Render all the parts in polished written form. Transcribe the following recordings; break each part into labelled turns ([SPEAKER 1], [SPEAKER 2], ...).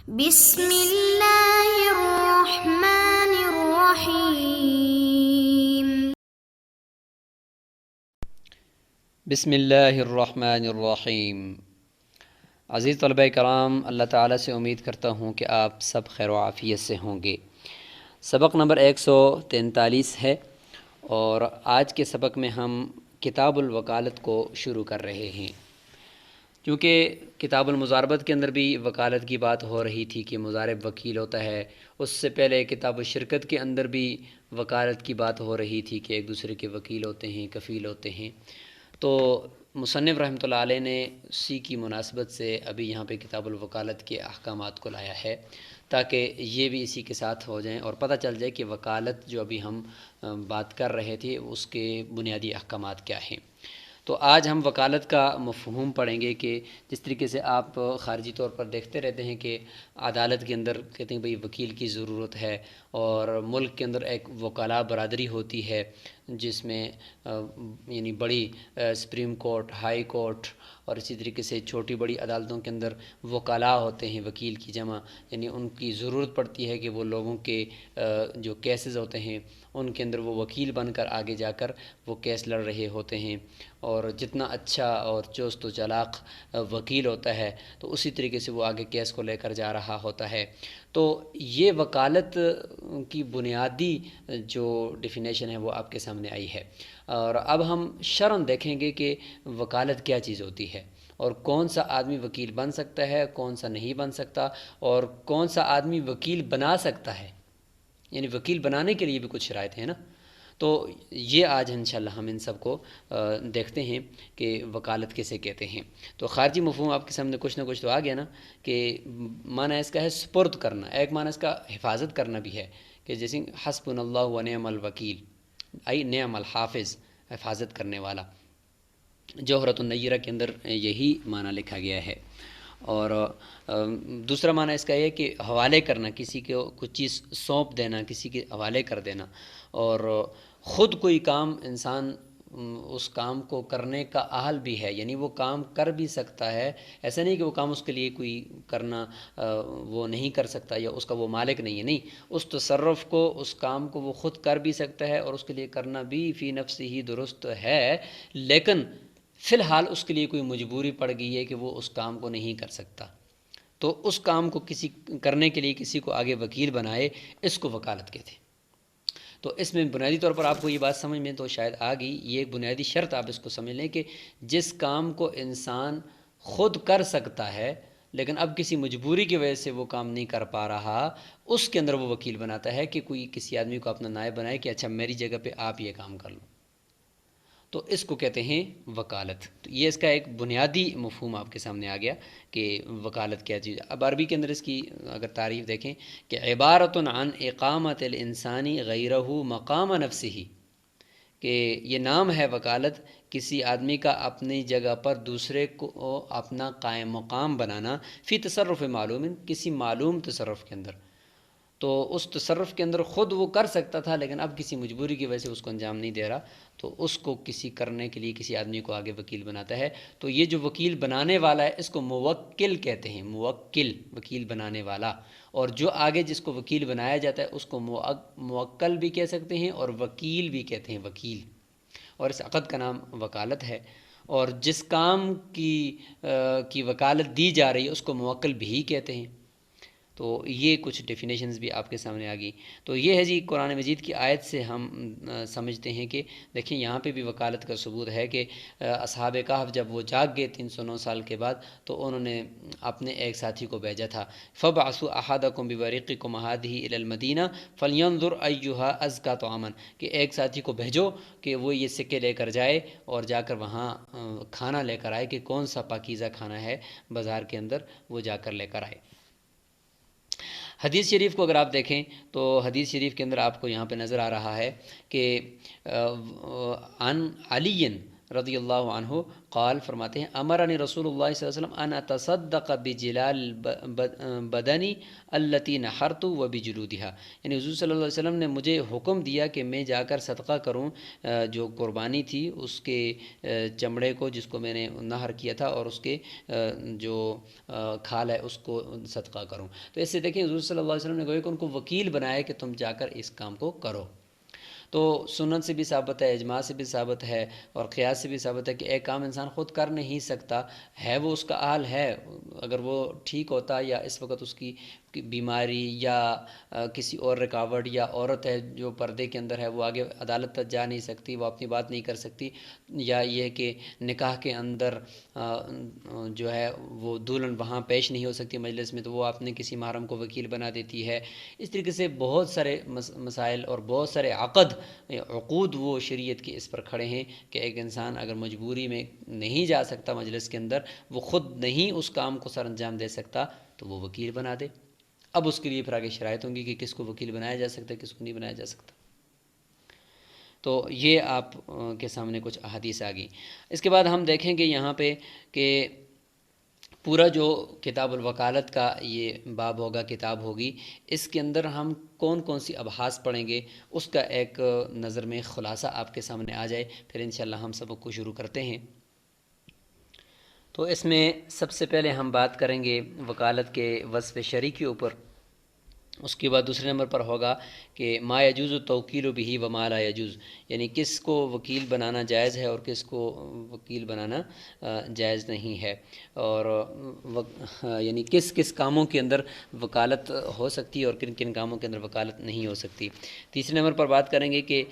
[SPEAKER 1] بسم اللہ الرحمن الرحیم۔
[SPEAKER 2] بسم اللہ الرحمن الرحیم۔ عزیز طلبہ کرام، اللہ تعالیٰ سے امید کرتا ہوں کہ آپ سب خیر و عافیت سے ہوں گے۔ سبق نمبر 143 ہے اور آج کے سبق میں ہم کتاب الوکالت کو شروع کر رہے ہیں۔ کیونکہ کتاب المضاربت کے اندر بھی وکالت کی بات ہو رہی تھی کہ مضارب وکیل ہوتا ہے، اس سے پہلے کتاب الشرکت کے اندر بھی وکالت کی بات ہو رہی تھی کہ ایک دوسرے کے وکیل ہوتے ہیں، کفیل ہوتے ہیں۔ تو مصنف رحمۃ اللہ علیہ نے اسی کی مناسبت سے ابھی یہاں پہ کتاب الوکالت کے احکامات کو لایا ہے تاکہ یہ بھی اسی کے ساتھ ہو جائیں اور پتہ چل جائے کہ وکالت جو ابھی ہم بات کر رہے تھے اس کے بنیادی احکامات کیا ہیں۔ تو آج ہم وکالت کا مفہوم پڑھیں گے کہ جس طریقے سے آپ خارجی طور پر دیکھتے رہتے ہیں کہ عدالت کے اندر کہتے ہیں بھئی وکیل کی ضرورت ہے، اور ملک کے اندر ایک وکلاء برادری ہوتی ہے جس میں یعنی بڑی سپریم کورٹ، ہائی کورٹ اور اسی طریقے سے چھوٹی بڑی عدالتوں کے اندر وکلاء ہوتے ہیں، وکیل کی جمع، یعنی ان کی ضرورت پڑتی ہے کہ وہ لوگوں کے جو کیسز ہوتے ہیں ان کے اندر وہ وکیل بن کر آگے جا کر وہ کیس لڑ رہے ہوتے ہیں، اور جتنا اچھا اور چست و چالاک وکیل ہوتا ہے تو اسی طریقے سے وہ آگے کیس کو لے کر جا رہا ہوتا ہے۔ تو یہ وکالت کی بنیادی جو ڈیفینیشن ہے وہ آپ کے سامنے آئی ہے، اور اب ہم شرعاً دیکھیں گے کہ وکالت کیا چیز ہوتی ہے اور کون سا آدمی وکیل بن سکتا ہے، کون سا نہیں بن سکتا، اور کون سا آدمی وکیل بنا سکتا ہے، یعنی وکیل بنانے کے لیے بھی کچھ شرائط ہیں نا۔ تو یہ آج انشاءاللہ ہم ان سب کو دیکھتے ہیں کہ وکالت کسے کہتے ہیں۔ تو خارجی مفہوم آپ کے سامنے کچھ نہ کچھ تو آ گیا نا، کہ معنی اس کا ہے سپرد کرنا، ایک معنی اس کا حفاظت کرنا بھی ہے کہ جیسے حسبنا اللہ و نعم الوکیل، ای نعم الحافظ، حفاظت کرنے والا۔ جوہرۃ النیرہ کے اندر یہی معنی لکھا گیا ہے۔ اور دوسرا معنی اس کا یہ ہے کہ حوالے کرنا، کسی کو کچھ چیز سونپ دینا، کسی کے حوالے کر دینا، اور خود کوئی کام انسان اس کام کو کرنے کا اہل بھی ہے، یعنی وہ کام کر بھی سکتا ہے، ایسا نہیں کہ وہ کام اس کے لیے کوئی کرنا وہ نہیں کر سکتا یا اس کا وہ مالک نہیں ہے، نہیں، اس تصرف کو، اس کام کو وہ خود کر بھی سکتا ہے اور اس کے لیے کرنا بھی فی نفسی ہی درست ہے، لیکن فی الحال اس کے لیے کوئی مجبوری پڑ گئی ہے کہ وہ اس کام کو نہیں کر سکتا، تو اس کام کو کسی کرنے کے لیے کسی کو آگے وکیل بنائے، اس کو وکالت کہتے ہیں۔ تو اس میں بنیادی طور پر آپ کو یہ بات سمجھ میں تو شاید آ گئی، یہ ایک بنیادی شرط آپ اس کو سمجھ لیں کہ جس کام کو انسان خود کر سکتا ہے لیکن اب کسی مجبوری کی وجہ سے وہ کام نہیں کر پا رہا، اس کے اندر وہ وکیل بناتا ہے کہ کوئی کسی آدمی کو اپنا نائب بنائے کہ اچھا میری جگہ پہ آپ یہ کام کر لو، تو اس کو کہتے ہیں وکالت۔ تو یہ اس کا ایک بنیادی مفہوم آپ کے سامنے آ گیا کہ وکالت کیا چیز۔ اب عربی کے اندر اس کی اگر تعریف دیکھیں کہ عبارت عن اقامت الانسانی غیرہ مقام نفسہ، کہ یہ نام ہے وکالت کسی آدمی کا اپنی جگہ پر دوسرے کو اپنا قائم مقام بنانا، فی تصرف معلوم، کسی معلوم تصرف کے اندر، تو اس تصرف کے اندر خود وہ کر سکتا تھا لیکن اب کسی مجبوری کی وجہ سے اس کو انجام نہیں دے رہا، تو اس کو کسی کرنے کے لیے کسی آدمی کو آگے وکیل بناتا ہے۔ تو یہ جو وکیل بنانے والا ہے اس کو موکل کہتے ہیں، موکل، وکیل بنانے والا، اور جو آگے جس کو وکیل بنایا جاتا ہے اس کو موکل بھی کہہ سکتے ہیں اور وکیل بھی کہتے ہیں، وکیل، اور اس عقد کا نام وکالت ہے۔ اور جس کام کی وکالت دی جا رہی ہے اس کو موکل بھی کہتے ہیں۔ تو یہ کچھ ڈیفینیشنز بھی آپ کے سامنے آ گئی۔ تو یہ ہے جی قرآن مجید کی آیت سے ہم سمجھتے ہیں کہ دیکھیں یہاں پہ بھی وکالت کا ثبوت ہے کہ اصحاب کہف جب وہ جاگ گئے 309 سال کے بعد تو انہوں نے اپنے ایک ساتھی کو بھیجا تھا، فَبْعَثُوا أَحَدَكُمْ بِوَرِقِكُمْ هَٰذِهِ إِلَى الْمَدِينَةِ فَلْيَنظُرْ أَيُّهَا أَزْكَىٰ طَعَامًا، کہ ایک ساتھی کو بھیجو کہ وہ یہ سکے لے کر جائے اور جا کر وہاں کھانا لے کر آئے کہ کون سا پاکیزہ کھانا ہے بازار کے اندر، وہ جا کر لے کر آئے۔ حدیث شریف کو اگر آپ دیکھیں تو حدیث شریف کے اندر آپ کو یہاں پہ نظر آ رہا ہے کہ عن علی رضی اللہ عنہ قال فرماتے ہیں امرنی رسول اللہ صلی اللہ علیہ وسلم ان اتصدق بجلال بدنی التی نحرت و بجلودها، یعنی حضور صلی اللہ علیہ وسلم نے مجھے حکم دیا کہ میں جا کر صدقہ کروں جو قربانی تھی اس کے چمڑے کو جس کو میں نے نہر کیا تھا اور اس کے جو کھال ہے اس کو صدقہ کروں۔ تو اس سے دیکھیں حضور صلی اللہ علیہ وسلم نے گویا کہ ان کو وکیل بنایا کہ تم جا کر اس کام کو کرو۔ تو سنن سے بھی ثابت ہے، اجماع سے بھی ثابت ہے اور قیاس سے بھی ثابت ہے کہ ایک کام انسان خود کر نہیں سکتا ہے، وہ اس کا اہل ہے، اگر وہ ٹھیک ہوتا یا اس وقت اس کی بیماری یا کسی اور رکاوٹ یا عورت ہے جو پردے کے اندر ہے وہ آگے عدالت تک جا نہیں سکتی، وہ اپنی بات نہیں کر سکتی، یا یہ کہ نکاح کے اندر جو ہے وہ دلہن وہاں پیش نہیں ہو سکتی مجلس میں، تو وہ اپنے کسی محرم کو وکیل بنا دیتی ہے۔ اس طریقے سے بہت سارے مسائل اور بہت سارے عقود وہ شریعت کے اس پر کھڑے ہیں کہ ایک انسان اگر مجبوری میں نہیں جا سکتا مجلس کے اندر، وہ خود نہیں اس کام کو سر انجام دے سکتا، تو وہ وکیل بنا دے۔ اب اس کے لیے پھر آگے شرائط ہوں گی کہ کس کو وکیل بنایا جا سکتا ہے، کس کو نہیں بنایا جا سکتا۔ تو یہ آپ کے سامنے کچھ احادیث آ گئی۔ اس کے بعد ہم دیکھیں گے یہاں پہ کہ پورا جو کتاب الوکالت کا یہ باب ہوگا، کتاب ہوگی، اس کے اندر ہم کون کون سی ابحاث پڑھیں گے اس کا ایک نظر میں خلاصہ آپ کے سامنے آ جائے، پھر انشاءاللہ ہم سبق کو شروع کرتے ہیں۔ تو اس میں سب سے پہلے ہم بات کریں گے وکالت کے وصف شرعی کے اوپر، اس کے بعد دوسرے نمبر پر ہوگا کہ ما یجوز التوکیل بہ و ما لا یجوز، یعنی کس کو وکیل بنانا جائز ہے اور کس کو وکیل بنانا جائز نہیں ہے، اور یعنی کس کس کاموں کے اندر وکالت ہو سکتی ہے اور کن کن کاموں کے اندر وکالت نہیں ہو سکتی۔ تیسرے نمبر پر بات کریں گے کہ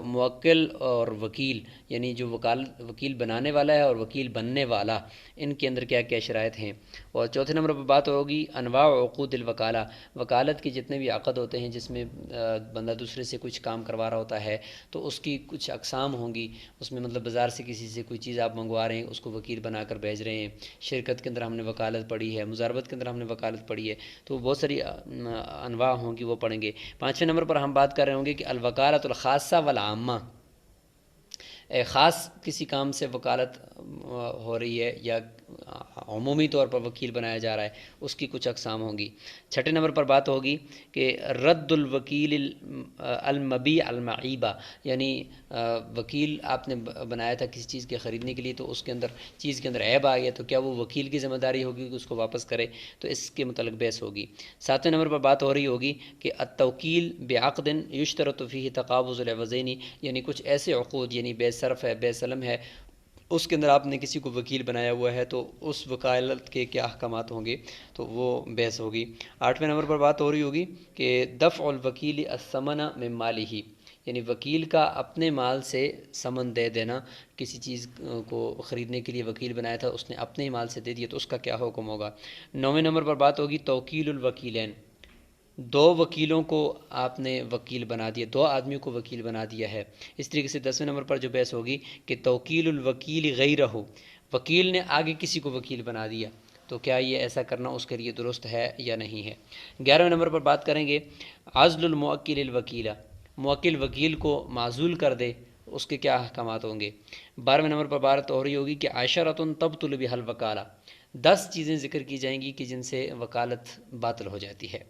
[SPEAKER 2] موکل اور وکیل، یعنی جو وکیل بنانے والا ہے اور وکیل بننے والا، ان کے اندر کیا کیا شرائط ہیں۔ اور چوتھے نمبر پر بات ہوگی انواع عقود الوکالہ، وکالت کے جتنے بھی عقد ہوتے ہیں جس میں بندہ دوسرے سے کچھ کام کروا رہا ہوتا ہے تو اس کی کچھ اقسام ہوں گی، اس میں مطلب بازار سے کسی سے کوئی چیز آپ منگوا رہے ہیں، اس کو وکیل بنا کر بھیج رہے ہیں، شرکت کے اندر ہم نے وکالت پڑھی ہے، مزاربت کے اندر ہم نے وکالت پڑھی ہے، تو بہت ساری انواع ہوں گی وہ پڑھیں گے۔ پانچویں نمبر پر ہم بات کر رہے ہوں گے کہ الوکالۃ الخاصہ والعامہ، خاص کسی کام سے وکالت ہو رہی ہے یا عمومی طور پر وکیل بنایا جا رہا ہے، اس کی کچھ اقسام ہوں گی۔ چھٹے نمبر پر بات ہوگی کہ رد الوکیل المبیع المعیبہ، یعنی وکیل آپ نے بنایا تھا کسی چیز کے خریدنے کے لیے، تو اس کے اندر چیز کے اندر عیب آ گیا تو کیا وہ وکیل کی ذمہ داری ہوگی کہ اس کو واپس کرے، تو اس کے متعلق بحث ہوگی۔ ساتویں نمبر پر بات ہو رہی ہوگی کہ التوکیل بعقد یشترط فیہ تقابض العوضین، یعنی کچھ ایسے عقود، یعنی بے صرف ہے، بے سلم ہے، اس کے اندر آپ نے کسی کو وکیل بنایا ہوا ہے تو اس وکالت کے کیا احکامات ہوں گے، تو وہ بحث ہوگی۔ آٹھویں نمبر پر بات ہو رہی ہوگی کہ دفع الوکیل الثمن من مالہ، یعنی وکیل کا اپنے مال سے ثمن دے دینا، کسی چیز کو خریدنے کے لیے وکیل بنایا تھا اس نے اپنے ہی مال سے دے دیا تو اس کا کیا حکم ہوگا۔ نویں نمبر پر بات ہوگی توکیل الوکیلین، دو وکیلوں کو آپ نے وکیل بنا دیا، دو آدمیوں کو وکیل بنا دیا ہے۔ اس طریقے سے 10ویں نمبر پر جو بحث ہوگی کہ توکیل الوکیل غیرہ، وکیل نے آگے کسی کو وکیل بنا دیا تو کیا یہ ایسا کرنا اس کے لیے درست ہے یا نہیں ہے۔ 11ویں نمبر پر بات کریں گے عزل الموکل الوکیلہ، موکل وکیل کو معزول کر دے، اس کے کیا احکامات ہوں گے۔ 12ویں نمبر پر بات ہو رہی ہوگی کہ عشرۃ تبطل بها الوکالہ، 10 چیزیں ذکر کی جائیں گی کہ جن سے وکالت باطل ہو جاتی ہے۔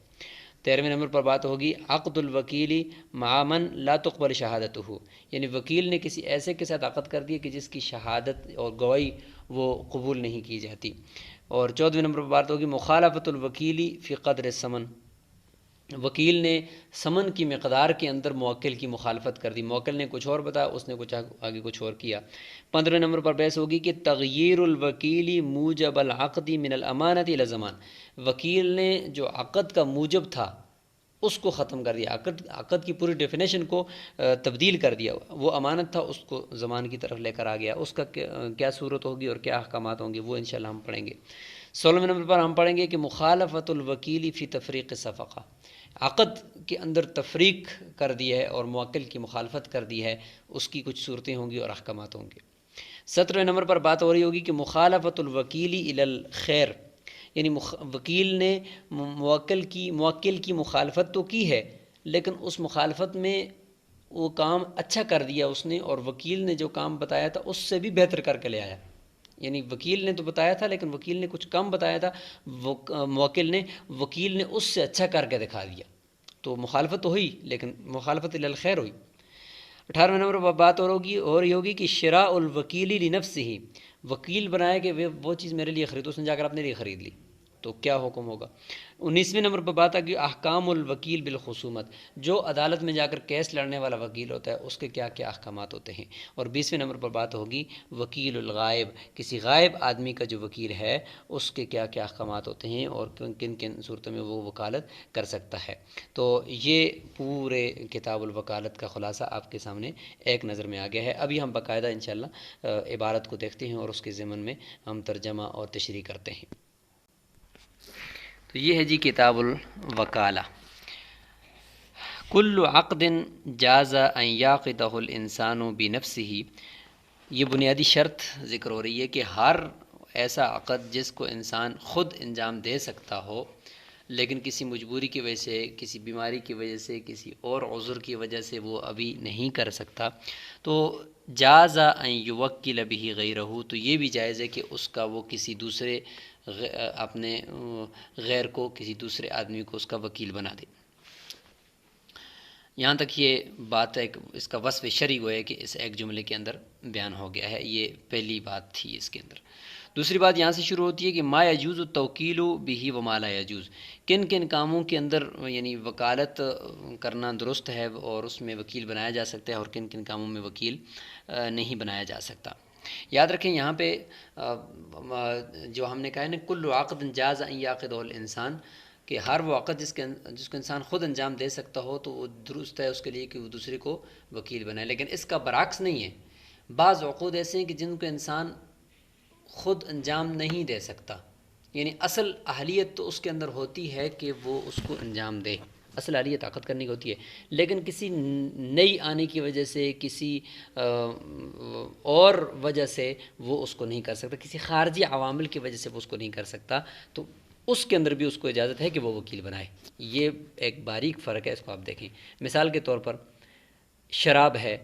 [SPEAKER 2] 13ویں نمبر پر بات ہوگی عقد الوکیل مع من لا تقبل شہادتہ، یعنی وکیل نے کسی ایسے کے ساتھ عقد کر دیا کہ جس کی شہادت اور گواہی وہ قبول نہیں کی جاتی۔ اور 14ویں نمبر پر بات ہوگی مخالفت الوکیل فی قدر الثمن، وکیل نے ثمن کی مقدار کے اندر موکل کی مخالفت کر دی، موکل نے کچھ اور بتایا، اس نے کچھ آگے کچھ اور کیا۔ 15ویں نمبر پر بحث ہوگی کہ تغییر الوکیل موجب العقد من الامانۃ الی الضمان، وکیل نے جو عقد کا موجب تھا اس کو ختم کر دیا، عقد کی پوری ڈیفینیشن کو تبدیل کر دیا، وہ امانت تھا اس کو ضمان کی طرف لے کر آ گیا، اس کا کیا صورت ہوگی اور کیا احکامات ہوں گے وہ انشاءاللہ ہم پڑھیں گے۔ 16ویں نمبر پر ہم پڑھیں گے کہ مخالفت الوکیل فی تفریق الصفقہ، عقد کے اندر تفریق کر دی ہے اور موکل کی مخالفت کر دی ہے، اس کی کچھ صورتیں ہوں گی اور احکامات ہوں گے۔ 17ویں نمبر پر بات ہو رہی ہوگی کہ مخالفت الوکیل الی الخیر، یعنی وکیل نے موکل کی مخالفت تو کی ہے لیکن اس مخالفت میں وہ کام اچھا کر دیا اس نے، اور وکیل نے جو کام بتایا تھا اس سے بھی بہتر کر کے لے آیا، یعنی وکیل نے تو بتایا تھا لیکن وکیل نے کچھ کم بتایا تھا، موکل نے وکیل نے اس سے اچھا کر کے دکھا دیا، تو مخالفت تو ہوئی لیکن مخالفت الی الخیر ہوئی۔ 18ویں نمبر پر بات اور یہ ہوگی کہ شراء الوکیلی لنفسہ، وکیل بنایا کہ وہ چیز میرے لیے خرید، اس نے جا کر اپنے لیے خرید لی تو کیا حکم ہوگا۔ 19ویں نمبر پر بات آ گئی احکام الوکیل بالخصومت، جو عدالت میں جا کر کیس لڑنے والا وکیل ہوتا ہے اس کے کیا کیا احکامات ہوتے ہیں۔ اور 20ویں نمبر پر بات ہوگی وکیل الغائب، کسی غائب آدمی کا جو وکیل ہے اس کے کیا کیا احکامات ہوتے ہیں اور کن کن صورتوں میں وہ وکالت کر سکتا ہے۔ تو یہ پورے کتاب الوکالت کا خلاصہ آپ کے سامنے ایک نظر میں آ گیا ہے۔ ابھی ہم باقاعدہ انشاءاللہ عبارت کو دیکھتے ہیں اور اس کے ضمن میں ہم ترجمہ اور تشریح کرتے ہیں۔ تو یہ ہے جی کتاب الوکالہ۔ کل عقد جاز ان یعقدہ الانسان بنفسہ، یہ بنیادی شرط ذکر ہو رہی ہے کہ ہر ایسا عقد جس کو انسان خود انجام دے سکتا ہو لیکن کسی مجبوری کی وجہ سے، کسی بیماری کی وجہ سے، کسی اور عذر کی وجہ سے وہ ابھی نہیں کر سکتا، تو جاز ان یوکل بہ غیرہ، تو یہ بھی جائز ہے کہ اس کا وہ کسی دوسرے اپنے غیر کو، کسی دوسرے آدمی کو اس کا وکیل بنا دے۔ یہاں تک یہ بات ایک اس کا وصف شرعی وہ ہے کہ اس ایک جملے کے اندر بیان ہو گیا ہے، یہ پہلی بات تھی اس کے اندر۔ دوسری بات یہاں سے شروع ہوتی ہے کہ ما یجوز التوکیل بہ وما لا یجوز، کن کن کاموں کے اندر یعنی وکالت کرنا درست ہے اور اس میں وکیل بنایا جا سکتا ہے اور کن کن کاموں میں وکیل نہیں بنایا جا سکتا۔ یاد رکھیں یہاں پہ جو ہم نے کہا ہے نا کل عقد جاز ان یعقدہ الانسان، کہ ہر وہ عقد جس کو انسان خود انجام دے سکتا ہو تو وہ درست ہے اس کے لیے کہ وہ دوسرے کو وکیل بنائے، لیکن اس کا برعکس نہیں ہے۔ بعض عقود ایسے ہیں کہ جن کو انسان خود انجام نہیں دے سکتا، یعنی اصل اہلیت تو اس کے اندر ہوتی ہے کہ وہ اس کو انجام دے، اصل اہلیت عقد کرنے کی ہوتی ہے، لیکن کسی نئی آنے کی وجہ سے، کسی اور وجہ سے وہ اس کو نہیں کر سکتا، کسی خارجی عوامل کی وجہ سے وہ اس کو نہیں کر سکتا، تو اس کے اندر بھی اس کو اجازت ہے کہ وہ وکیل بنائے۔ یہ ایک باریک فرق ہے، اس کو آپ دیکھیں۔ مثال کے طور پر شراب ہے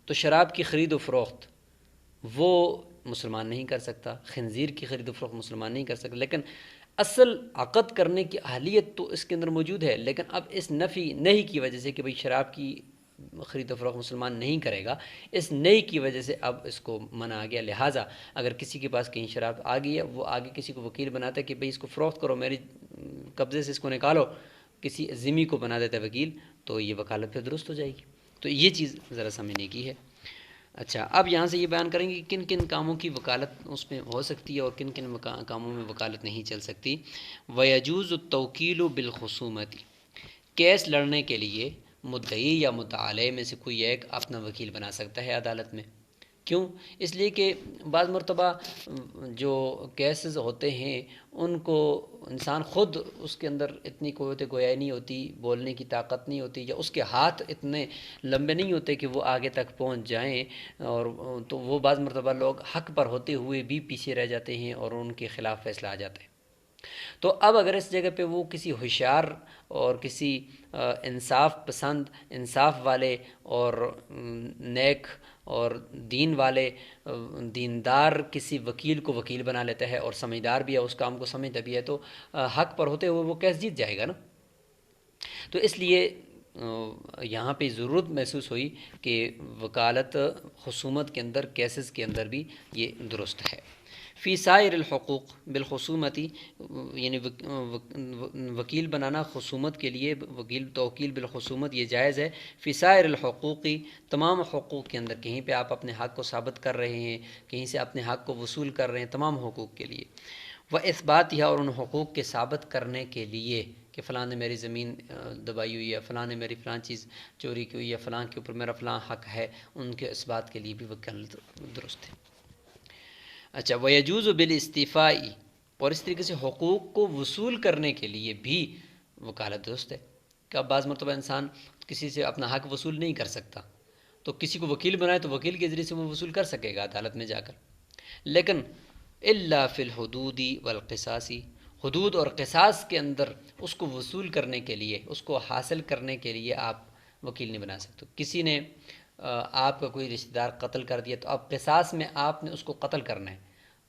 [SPEAKER 2] تو شراب کی خرید و فروخت وہ مسلمان نہیں کر سکتا، خنزیر کی خرید و فروخت مسلمان نہیں کر سکتا، لیکن اصل عقد کرنے کی اہلیت تو اس کے اندر موجود ہے، لیکن اب اس نفی نہیں کی وجہ سے کہ بھئی شراب کی خرید و فروخت مسلمان نہیں کرے گا، اس نئی کی وجہ سے اب اس کو منع آ گیا۔ لہٰذا اگر کسی کے پاس کہیں شراب آ گئی ہے، وہ آگے کسی کو وکیل بناتا ہے کہ بھئی اس کو فروخت کرو، میری قبضے سے اس کو نکالو، کسی ذمہ کو بنا دیتا ہے وکیل، تو یہ وکالت پہ درست ہو جائے گی۔ تو یہ چیز ذرا سمجھنے کی ہے۔ اچھا، اب یہاں سے یہ بیان کریں گے کہ کن کن کاموں کی وکالت اس میں ہو سکتی ہے اور کن کن کاموں میں وکالت نہیں چل سکتی۔ وَيَجُوزُ التَّوْكِيلُ بِالْخُصُومَةِ، کیس لڑنے کے لیے مدعی یا مدعا علیہ میں سے کوئی ایک اپنا وکیل بنا سکتا ہے عدالت میں۔ کیوں؟ اس لیے کہ بعض مرتبہ جو کیسز ہوتے ہیں ان کو انسان خود اس کے اندر اتنی قوت گویائی نہیں ہوتی، بولنے کی طاقت نہیں ہوتی، یا اس کے ہاتھ اتنے لمبے نہیں ہوتے کہ وہ آگے تک پہنچ جائیں، اور تو وہ بعض مرتبہ لوگ حق پر ہوتے ہوئے بھی پیچھے رہ جاتے ہیں اور ان کے خلاف فیصلہ آ جاتا ہے۔ تو اب اگر اس جگہ پہ وہ کسی ہوشیار اور کسی انصاف پسند، انصاف والے اور نیک اور دین والے دیندار کسی وکیل کو وکیل بنا لیتا ہے اور سمجھدار بھی ہے، اس کام کو سمجھتا بھی ہے، تو حق پر ہوتے ہوئے وہ کیس جیت جائے گا نا۔ تو اس لیے یہاں پہ ضرورت محسوس ہوئی کہ وکالت خصومت کے اندر، کیسز کے اندر بھی یہ درست ہے۔ فی سائر الحقوق بالخصومتی، یعنی وکیل بنانا خصومت کے لیے، وکیل توکیل بالخصومت یہ جائز ہے۔ فی سائر الحقوقی، تمام حقوق کے اندر، کہیں پہ آپ اپنے حق کو ثابت کر رہے ہیں، کہیں سے اپنے حق کو وصول کر رہے ہیں، تمام حقوق کے لیے۔ و اثبات یا، اور ان حقوق کے ثابت کرنے کے لیے کہ فلاں نے میری زمین دبائی ہوئی ہے، فلاں نے میری فلاں چیز چوری کی ہوئی ہے، فلاں کے اوپر میرا فلاں حق ہے، ان کے اثبات کے لیے بھی وکالت درست ہے۔ اچھا، وَيَجُوزُ بِالِاسْتِفَاءِ، اور اس طریقے سے حقوق کو وصول کرنے کے لیے بھی وکالت درست ہے۔ کہ اب بعض مرتبہ انسان کسی سے اپنا حق وصول نہیں کر سکتا، تو کسی کو وکیل بنائے تو وکیل کے ذریعے سے وہ وصول کر سکے گا عدالت میں جا کر، لیکن الا فی الحدود والقصاص، حدود اور قصاص کے اندر اس کو وصول کرنے کے لیے، اس کو حاصل کرنے کے لیے آپ وکیل نہیں بنا سکتے. کسی نے آپ کا کوئی رشتہ دار قتل کر دیا تو اب قصاص میں آپ نے اس کو قتل کرنا ہے،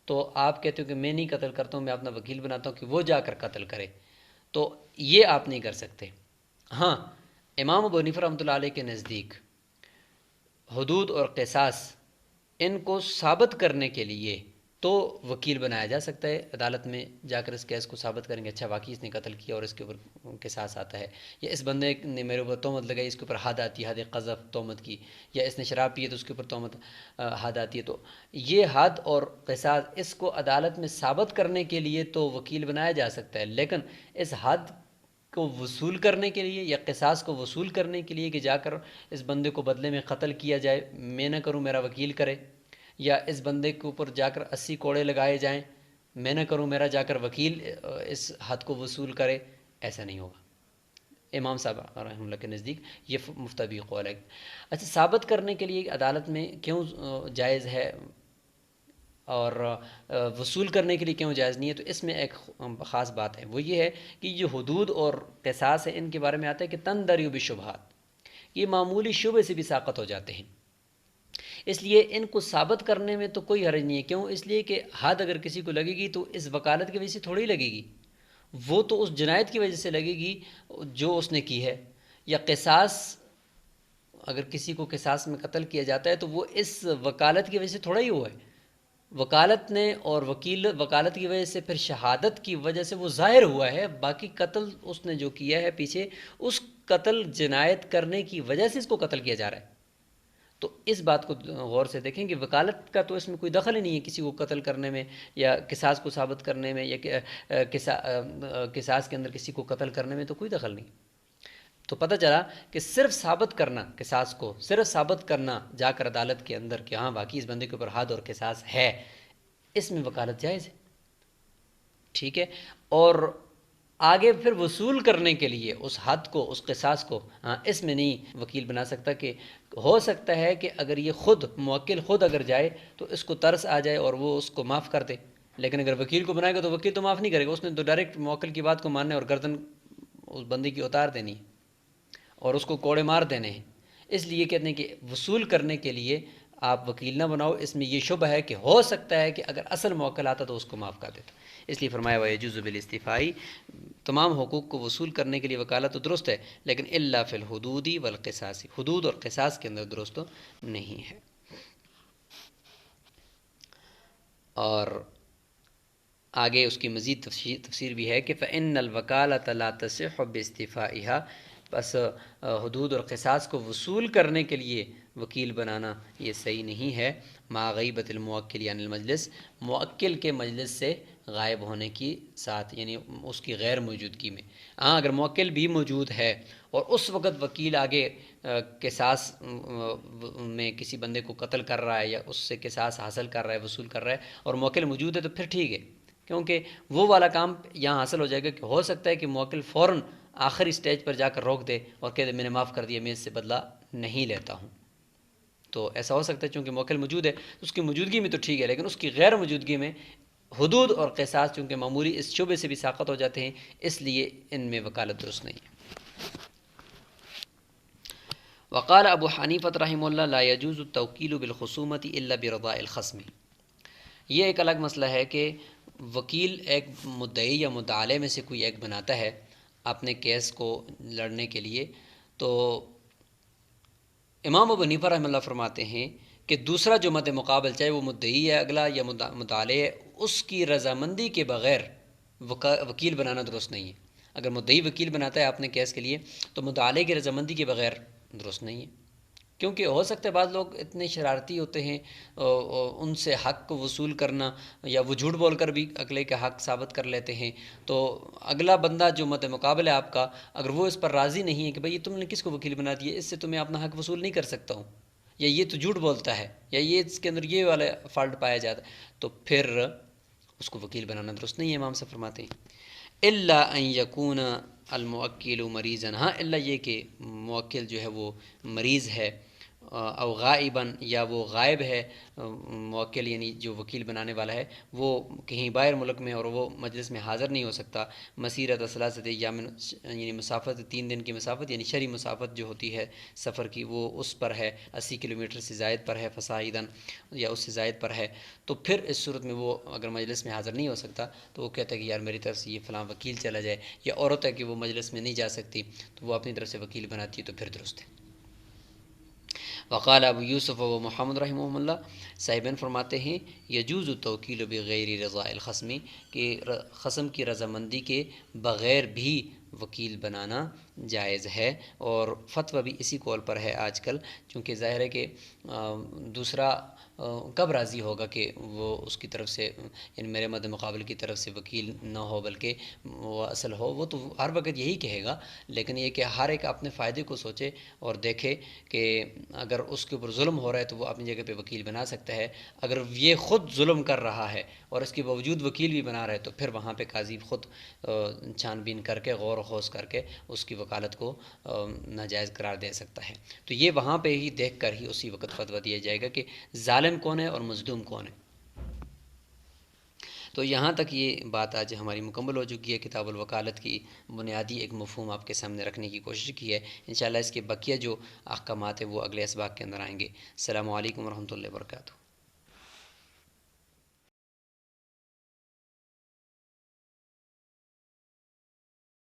[SPEAKER 2] تو آپ کہتے ہو کہ میں نہیں قتل کرتا ہوں، میں اپنا وکیل بناتا ہوں کہ وہ جا کر قتل کرے، تو یہ آپ نہیں کر سکتے. ہاں، امام ابو حنیفہ رحمۃ اللہ علیہ کے نزدیک حدود اور قصاص ان کو ثابت کرنے کے لیے تو وکیل بنایا جا سکتا ہے. عدالت میں جا کر اس کیس کو ثابت کریں گے، اچھا واقعی اس نے قتل کیا اور اس کے اوپر قصاص آتا ہے، یا اس بندے نے میرے اوپر تہمت لگائی، اس کے اوپر حد آتی ہے، حد قذف تہمت کی، یا اس نے شراب پی ہے تو اس کے اوپر تہمت حد آتی ہے. تو یہ حد اور قصاص اس کو عدالت میں ثابت کرنے کے لیے تو وکیل بنایا جا سکتا ہے، لیکن اس حد کو وصول کرنے کے لیے یا قصاص کو وصول کرنے کے لیے کہ جا کر اس بندے کو بدلے میں قتل کیا جائے، میں نہ کروں میرا وکیل کرے، یا اس بندے کے اوپر جا کر 80 کوڑے لگائے جائیں، میں نہ کروں میرا جا کر وکیل اس حد کو وصول کرے، ایسا نہیں ہوگا. امام صاحب رحمہ اللہ کے نزدیک یہ مفتبی قول ہے. اچھا، ثابت کرنے کے لیے عدالت میں کیوں جائز ہے اور وصول کرنے کے لیے کیوں جائز نہیں ہے، تو اس میں ایک خاص بات ہے، وہ یہ ہے کہ جو حدود اور قصاص ہے ان کے بارے میں آتا ہے کہ تندریو بالشبہات، یہ معمولی شبہ سے بھی ساقط ہو جاتے ہیں، اس لیے ان کو ثابت کرنے میں تو کوئی حرج نہیں ہے. کیوں؟ اس لیے کہ حد اگر کسی کو لگے گی تو اس وکالت کی وجہ سے تھوڑی لگے گی، وہ تو اس جنایت کی وجہ سے لگے گی جو اس نے کی ہے. یا قصاص، اگر کسی کو قصاص میں قتل کیا جاتا ہے تو وہ اس وکالت کی وجہ سے تھوڑا ہی ہوا ہے، وکالت نے اور وکالت کی وجہ سے پھر شہادت کی وجہ سے وہ ظاہر ہوا ہے، باقی قتل اس نے جو کیا ہے پیچھے، اس قتل جنایت کرنے کی وجہ سے اس کو قتل کیا جا رہا ہے. تو اس بات کو غور سے دیکھیں کہ وکالت کا تو اس میں کوئی دخل ہی نہیں ہے کسی کو قتل کرنے میں یا قصاص کو ثابت کرنے میں، یا قصاص کے اندر کسی کو قتل کرنے میں تو کوئی دخل نہیں. تو پتہ چلا کہ صرف ثابت کرنا، قصاص کو صرف ثابت کرنا جا کر عدالت کے اندر کہ ہاں باقی اس بندے کے اوپر حد اور قصاص ہے، اس میں وکالت جائز ہے. ٹھیک ہے، اور آگے پھر وصول کرنے کے لیے اس حد کو، اس قصاص کو، ہاں اس میں نہیں وکیل بنا سکتا. کہ ہو سکتا ہے کہ اگر یہ خود موکل خود اگر جائے تو اس کو ترس آ جائے اور وہ اس کو معاف کر دے، لیکن اگر وکیل کو بنائے گا تو وکیل تو معاف نہیں کرے گا، اس نے تو ڈائریکٹ موکل کی بات کو ماننا ہے اور گردن اس بندے کی اتار دینی ہے اور اس کو کوڑے مار دینے ہیں. اس لیے کہتے ہیں کہ وصول کرنے کے لیے آپ وکیل نہ بناؤ. اس میں یہ شبہ ہے کہ ہو سکتا ہے کہ اگر اصل موکل آتا تو اس کو معاف کر دیتا. اس لیے فرمایا وَيَجُوزُ بِالِاسْتِفَاءِ، تمام حقوق کو وصول کرنے کے لیے وکالت تو درست ہے، لیکن الا فی الحدود والقصاص، حدود اور قصاص کے اندر درست نہیں ہے. اور آگے اس کی مزید تفسیر بھی ہے کہ فإن الوکالۃ لا تصح باستفائها، بس حدود اور قصاص کو وصول کرنے کے لیے وکیل بنانا یہ صحیح نہیں ہے، مع غیبت الموکل عن المجلس، موکل کے مجلس سے غائب ہونے کی ساتھ، یعنی اس کی غیر موجودگی میں. ہاں اگر موکل بھی موجود ہے اور اس وقت وکیل آگے قصاص میں کسی بندے کو قتل کر رہا ہے یا اس سے قصاص حاصل کر رہا ہے، وصول کر رہا ہے، اور موکل موجود ہے تو پھر ٹھیک ہے، کیونکہ وہ والا کام یہاں حاصل ہو جائے گا کہ ہو سکتا ہے کہ موکل فوراً آخری سٹیج پر جا کر روک دے اور کہہ دے میں نے معاف کر دیا، میں اس سے بدلہ نہیں لیتا ہوں. تو ایسا ہو سکتا ہے چونکہ موکل موجود ہے اس کی موجودگی میں تو ٹھیک ہے، لیکن اس کی غیر موجودگی میں حدود اور قصاص چونکہ معمولی اس شعبے سے بھی ساقط ہو جاتے ہیں، اس لیے ان میں وکالت درست نہیں ہے. وقال ابو حنیفہ رحمہ اللہ لا يجوز التوکیل بالخصومۃ الا برضاء الخصم. یہ ایک الگ مسئلہ ہے کہ وکیل ایک مدعی یا مدعا میں سے کوئی ایک بناتا ہے اپنے کیس کو لڑنے کے لیے، تو امام ابو حنیفہ رحمہ اللہ فرماتے ہیں کہ دوسرا جو مد مقابل، چاہے وہ مدعی ہے اگلا یا مدعا ہے، اس کی رضامندی کے بغیر وکیل بنانا درست نہیں ہے. اگر مدعی وکیل بناتا ہے اپنے کیس کے لیے تو مدعا کی رضامندی کے بغیر درست نہیں ہے، کیونکہ ہو سکتا ہے بعض لوگ اتنے شرارتی ہوتے ہیں، ان سے حق کو وصول کرنا یا وہ جھوٹ بول کر بھی اگلے کا حق ثابت کر لیتے ہیں، تو اگلا بندہ جو مد مقابل ہے آپ کا، اگر وہ اس پر راضی نہیں ہے کہ بھئی تم نے کس کو وکیل بنا دیا، اس سے تو میں اپنا حق وصول نہیں کر سکتا ہوں، یا یہ تو جھوٹ بولتا ہے، یا یہ اس کے اندر یہ والا فالٹ پایا جاتا ہے، تو پھر اس کو وکیل بنانا درست نہیں ہے. امام سے فرماتے ہیں الا ان یکون الموکل مریضا، ہاں الا یہ کہ موکل جو ہے وہ مریض ہے او غائباً یا وہ غائب ہے موکل یعنی جو وکیل بنانے والا ہے وہ کہیں باہر ملک میں اور وہ مجلس میں حاضر نہیں ہو سکتا، مسیرت ثلاثۃ ایام یعنی مسافت 3 دن کی مسافت یعنی شرعی مسافت جو ہوتی ہے سفر کی وہ اس پر ہے، 80 کلومیٹر سے زائد پر ہے فصاعداً یا اس سے زائد پر ہے، تو پھر اس صورت میں وہ اگر مجلس میں حاضر نہیں ہو سکتا تو وہ کہتا ہے کہ یار میری طرف سے یہ فلاں وکیل چلا جائے، یا عورت ہے کہ وہ مجلس میں نہیں جا سکتی تو وہ اپنی طرف سے وکیل بناتی ہے تو پھر درست ہے۔ وقال ابو یوسف و محمد رحمہ اللہ، صاحبین فرماتے ہیں یجوز التوکیل بغیر رضاء الخصمی، کہ خصم کی رضامندی کے بغیر بھی وکیل بنانا جائز ہے، اور فتویٰ بھی اسی قول پر ہے آج کل، چونکہ ظاہر ہے کہ دوسرا کب راضی ہوگا کہ وہ اس کی طرف سے یعنی میرے مد مقابل کی طرف سے وکیل نہ ہو بلکہ وہ اصل ہو، وہ تو ہر وقت یہی کہے گا، لیکن یہ کہ ہر ایک اپنے فائدے کو سوچے اور دیکھے کہ اگر اس کے اوپر ظلم ہو رہا ہے تو وہ اپنی جگہ پہ وکیل بنا سکتا ہے، اگر یہ خود ظلم کر رہا ہے اور اس کے باوجود وکیل بھی بنا رہا ہے تو پھر وہاں پہ قاضی خود چھان بین کر کے غور و خوض کر کے اس کی وکالت کو ناجائز قرار دے سکتا ہے، تو یہ وہاں پہ ہی دیکھ کر ہی اسی وقت فتویٰ دیا جائے گا کہ ظالم کون ہے اور مظلوم کون ہے۔ تو یہاں تک یہ بات آج ہماری مکمل ہو چکی ہے، کتاب الوکالت کی بنیادی ایک مفہوم آپ کے سامنے رکھنے کی کوشش کی ہے، انشاءاللہ اس کے بقیہ جو احکامات ہیں وہ اگلے اسباق کے اندر آئیں گے۔ السلام علیکم ورحمۃ اللہ وبرکاتہ۔